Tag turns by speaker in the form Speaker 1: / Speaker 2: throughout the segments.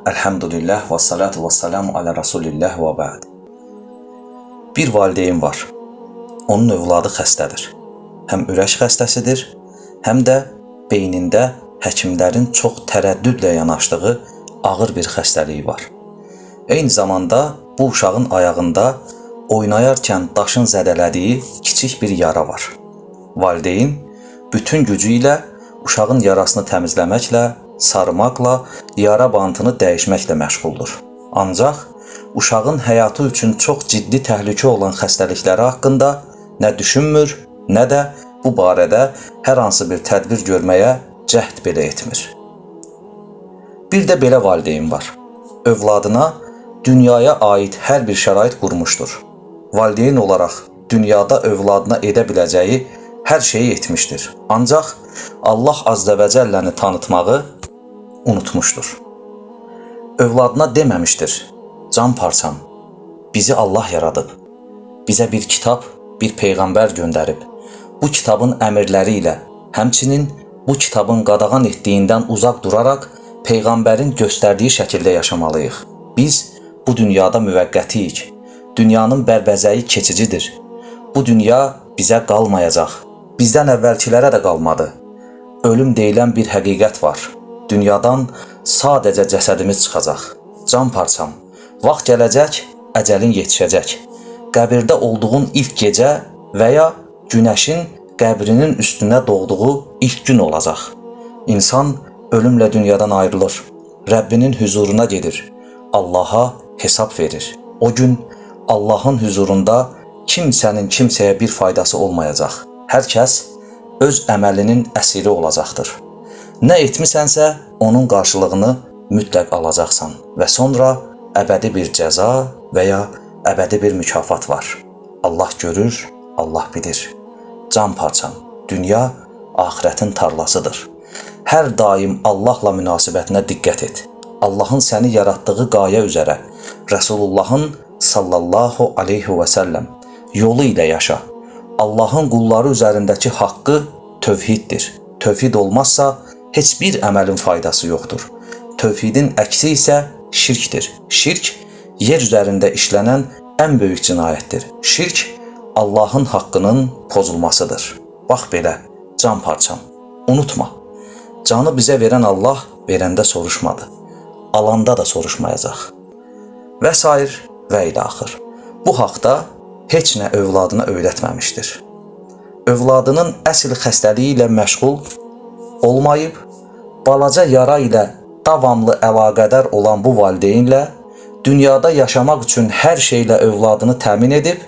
Speaker 1: Elhamdülillah və salatu və salamu alə Rasulillah və bə'd. Bir valideyn var. Onun övladı xəstədir. Həm ürək xəstəsidir, həm də beynində həkimlərin çox tərəddüdlə yanaşdığı ağır bir xəstəliyi var. Eyni zamanda bu uşağın ayağında oynayarkən daşın zədələdiyi kiçik bir yara var. Valideyn bütün gücü ilə uşağın yarasını təmizləməklə, sarımaqla, yara bantını dəyişməklə məşğuldur. Ancaq uşağın həyatı üçün çox ciddi təhlükə olan xəstəlikləri haqqında nə düşünmür, nə də bu barədə hər hansı bir tədbir görməyə cəhd belə etmir. Bir də belə valideyn var. Övladına dünyaya aid hər bir şərait qurmuşdur. Valideyn olaraq dünyada övladına edə biləcəyi hər şeyi etmişdir. Ancaq Allah Azza və Cəlləni tanıtmağı unutmuşdur. Övladına deməmişdir: can parçam, bizi Allah yaradıb, bizə bir kitab, bir peyğəmbər göndərib. Bu kitabın əmrləri ilə, həmçinin bu kitabın qadağan etdiyindən uzaq duraraq peyğəmbərin göstərdiyi şəkildə yaşamalıyıq. Biz bu dünyada müvəqqətiyik. Dünyanın bərbəzəyi keçicidir. Bu dünya bizə qalmayacaq. Bizdən əvvəlkilərə də qalmadı. Ölüm deyilən bir həqiqət var. Dünyadan sadəcə cəsədimiz çıxacaq. Can parçam, vaxt gələcək, əcəlin yetişəcək. Qəbirdə olduğun ilk gecə və ya günəşin qəbrinin üstünə doğduğu ilk gün olacaq. İnsan ölümlə dünyadan ayrılır. Rəbbinin huzuruna gedir. Allaha hesab verir. O gün Allahın huzurunda kimsənin kimsəyə bir faydası olmayacaq. Hər kəs öz əməlinin əsiri olacaqdır. Nə etmisənsə, onun qarşılığını mütləq alacaqsan və sonra əbədi bir cəza və ya əbədi bir mükafat var. Allah görür, Allah bilir. Can parçam, dünya axirətin tarlasıdır. Hər daim Allahla münasibətinə diqqət et. Allahın səni yaratdığı qayə üzərə, Rəsulullahın sallallahu aleyhi və səlləm yolu ilə yaşa. Allahın qulları üzərindəki haqqı tövhiddir. Tövhid olmazsa heç bir əməlin faydası yoxdur. Tövhidin əksi isə şirkdir. Şirk yer üzərində işlənən ən böyük cinayətdir. Şirk Allahın haqqının pozulmasıdır. Bax belə, can parçam, unutma. Canı bizə verən Allah verəndə soruşmadı. Alanda da soruşmayacaq. Və sair və ilə axır. Bu haqda heç nə övladına öyrətməmişdir. Övladının əsl xəstəliyi ilə məşğul olmayıb, balaca yara ilə davamlı əlaqədar olan bu valideynlə dünyada yaşamaq üçün hər şeylə övladını təmin edib,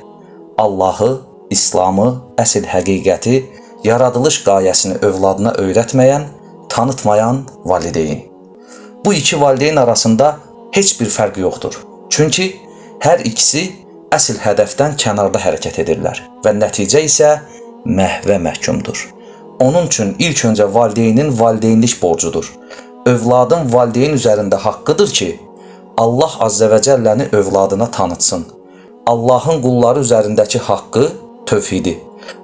Speaker 1: Allahı, İslamı, əsl həqiqəti, yaradılış qayəsini övladına öyrətməyən, tanıtmayan valideyn. Bu iki valideyn arasında heç bir fərq yoxdur. Çünki hər ikisi əsl hədəfdən kənarda hərəkət edirlər və nəticə isə məhvə məhkumdur. Onun üçün ilk öncə valideynin valideynlik borcudur. Övladın valideyn üzərində haqqıdır ki, Allah Azza və Cəlləni övladına tanıtsın. Allahın qulları üzərindəki haqqı tövhidi,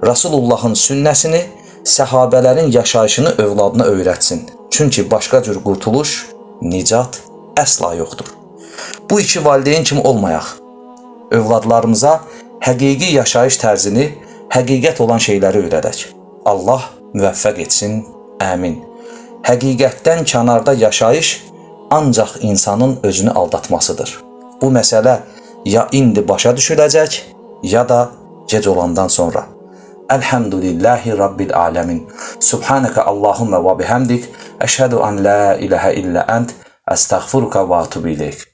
Speaker 1: Rasulullahın sünnəsini, səhabələrin yaşayışını övladına öyrətsin. Çünki başqa cür qurtuluş, nicat əsla yoxdur. Bu iki valideyn kimi olmayaq. Övladlarımıza həqiqi yaşayış tərzini, həqiqət olan şeyləri öyrədək. Allah müvəffəq etsin, əmin. Həqiqətdən kənarda yaşayış ancaq insanın özünü aldatmasıdır. Bu məsələ ya indi başa düşüləcək, ya da gec olandan sonra. Elhamdülillahi Rabbil aləmin. Subhanəkə Allahümmə və bihamdik. Əşhədu an la iləhə illə ənt. Əstəğfiruka və atubu ileyk.